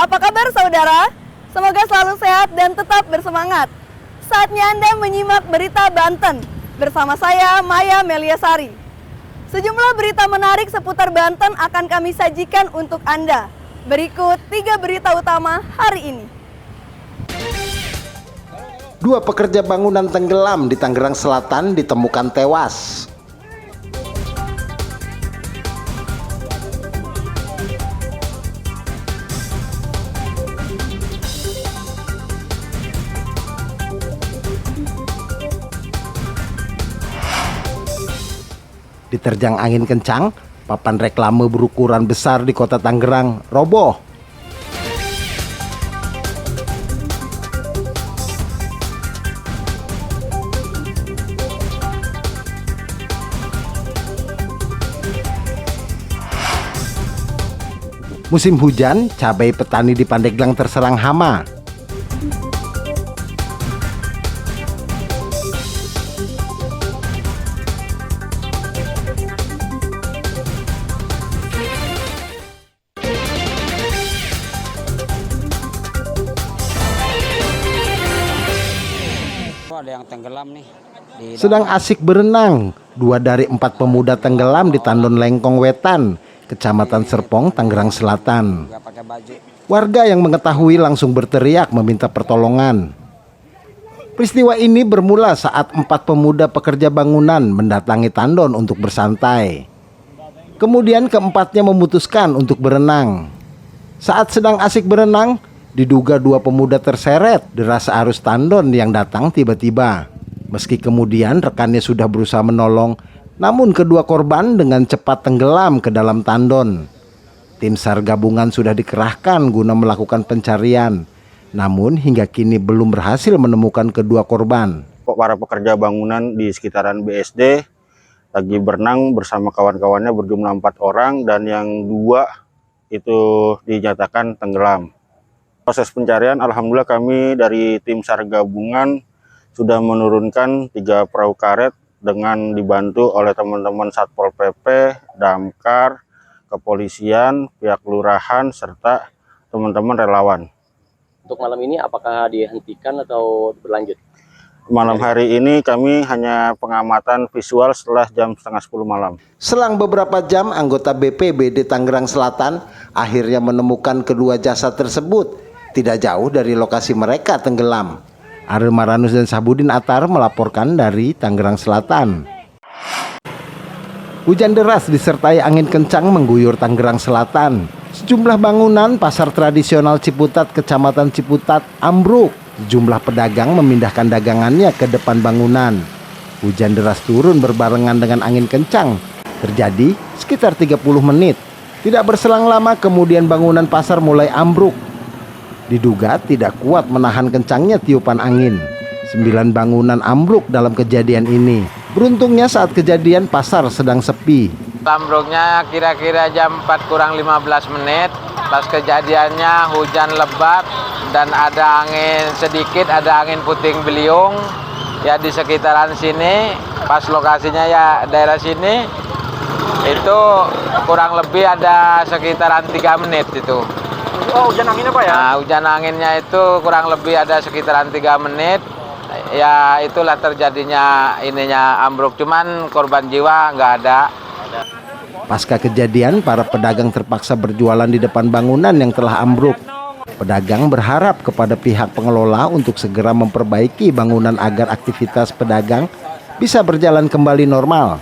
Apa kabar saudara? Semoga selalu sehat dan tetap bersemangat. Saatnya Anda menyimak berita Banten bersama saya Maya Meliasari. Sejumlah berita menarik seputar Banten akan kami sajikan untuk Anda. Berikut 3 berita utama hari ini. 2 pekerja bangunan tenggelam di Tangerang Selatan ditemukan tewas. Diterjang angin kencang, papan reklame berukuran besar di kota Tangerang roboh. Musim hujan, cabai petani di Pandeglang terserang hama. Ada yang tenggelam nih. Sedang asik berenang, 2 dari 4 pemuda tenggelam di Tandon Lengkong Wetan, Kecamatan Serpong, Tangerang Selatan. Nggak pakai baju. Warga yang mengetahui langsung berteriak meminta pertolongan. Peristiwa ini bermula saat 4 pemuda pekerja bangunan mendatangi Tandon untuk bersantai. Kemudian keempatnya memutuskan untuk berenang. Saat sedang asik berenang, diduga 2 pemuda terseret deras arus Tandon yang datang tiba-tiba. Meski kemudian rekannya sudah berusaha menolong, namun kedua korban dengan cepat tenggelam ke dalam Tandon. Tim SAR gabungan sudah dikerahkan guna melakukan pencarian, namun hingga kini belum berhasil menemukan kedua korban. Para pekerja bangunan di sekitaran BSD lagi berenang bersama kawan-kawannya berjumlah 4 orang dan yang 2 itu dinyatakan tenggelam. Proses pencarian, alhamdulillah kami dari tim SAR gabungan sudah menurunkan 3 perahu karet dengan dibantu oleh teman-teman Satpol PP, Damkar, kepolisian, pihak lurahan, serta teman-teman relawan. Untuk malam ini apakah dihentikan atau berlanjut? Malam hari ini kami hanya pengamatan visual setelah jam setengah 10 malam. Selang beberapa jam, anggota BPBD Tangerang Selatan akhirnya menemukan kedua jasad tersebut tidak jauh dari lokasi mereka tenggelam. Ariel Maranus dan Sabudin Atar melaporkan dari Tangerang Selatan. Hujan deras disertai angin kencang mengguyur Tangerang Selatan. Sejumlah bangunan pasar tradisional Ciputat, Kecamatan Ciputat, ambruk. Sejumlah pedagang memindahkan dagangannya ke depan bangunan. Hujan deras turun berbarengan dengan angin kencang. Terjadi sekitar 30 menit. Tidak berselang lama kemudian bangunan pasar mulai ambruk. Diduga tidak kuat menahan kencangnya tiupan angin. 9 bangunan ambruk dalam kejadian ini. Beruntungnya saat kejadian pasar sedang sepi. Ambruknya kira-kira jam 4 kurang 15 menit. Pas kejadiannya hujan lebat dan ada angin sedikit, ada angin puting beliung. Ya di sekitaran sini, pas lokasinya ya daerah sini, itu kurang lebih ada sekitaran 3 menit itu. Oh, hujan anginnya Pak ya? Nah, hujan anginnya itu kurang lebih ada sekitaran 3 menit. Ya itulah terjadinya ambruk, cuman korban jiwa nggak ada. Pasca kejadian, para pedagang terpaksa berjualan di depan bangunan yang telah ambruk. Pedagang berharap kepada pihak pengelola untuk segera memperbaiki bangunan agar aktivitas pedagang bisa berjalan kembali normal.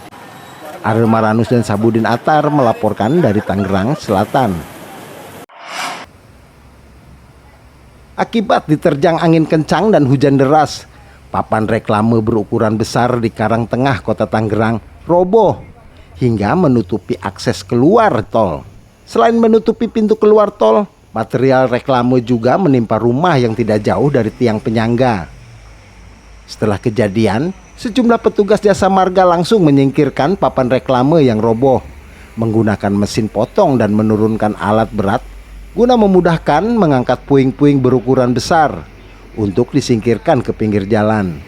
Ariel Maranus dan Sabudin Atar melaporkan dari Tangerang Selatan. Akibat diterjang angin kencang dan hujan deras, papan reklame berukuran besar di Karang Tengah, Kota Tangerang, roboh hingga menutupi akses keluar tol. Selain menutupi pintu keluar tol, material reklame juga menimpa rumah yang tidak jauh dari tiang penyangga. Setelah kejadian, sejumlah petugas jasa marga langsung menyingkirkan papan reklame yang roboh, menggunakan mesin potong dan menurunkan alat berat guna memudahkan mengangkat puing-puing berukuran besar untuk disingkirkan ke pinggir jalan.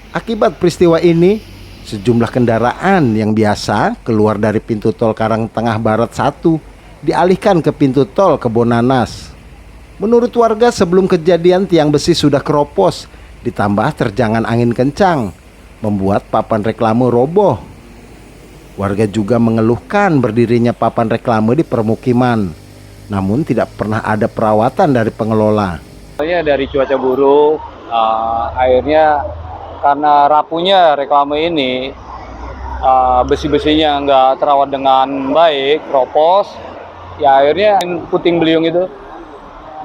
Akibat peristiwa ini, sejumlah kendaraan yang biasa keluar dari pintu tol Karang Tengah Barat 1 dialihkan ke pintu tol Kebonanas. Menurut warga, sebelum kejadian tiang besi sudah keropos, ditambah terjangan angin kencang, membuat papan reklame roboh. Warga juga mengeluhkan berdirinya papan reklame di permukiman, namun tidak pernah ada perawatan dari pengelola. Dari cuaca buruk, akhirnya karena rapuhnya reklame ini, besi-besinya nggak terawat dengan baik, keropos, ya akhirnya puting beliung itu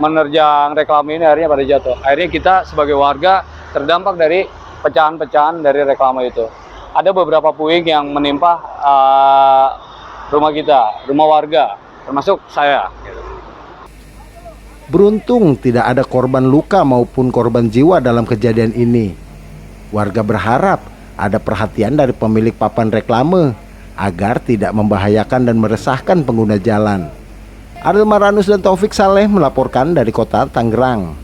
menerjang reklame ini akhirnya pada jatuh. Akhirnya kita sebagai warga terdampak dari pecahan-pecahan dari reklame itu. Ada beberapa puing yang menimpa rumah kita, rumah warga, termasuk saya. Beruntung tidak ada korban luka maupun korban jiwa dalam kejadian ini. Warga berharap ada perhatian dari pemilik papan reklame agar tidak membahayakan dan meresahkan pengguna jalan. Adel Maranus dan Taufik Saleh melaporkan dari kota Tangerang.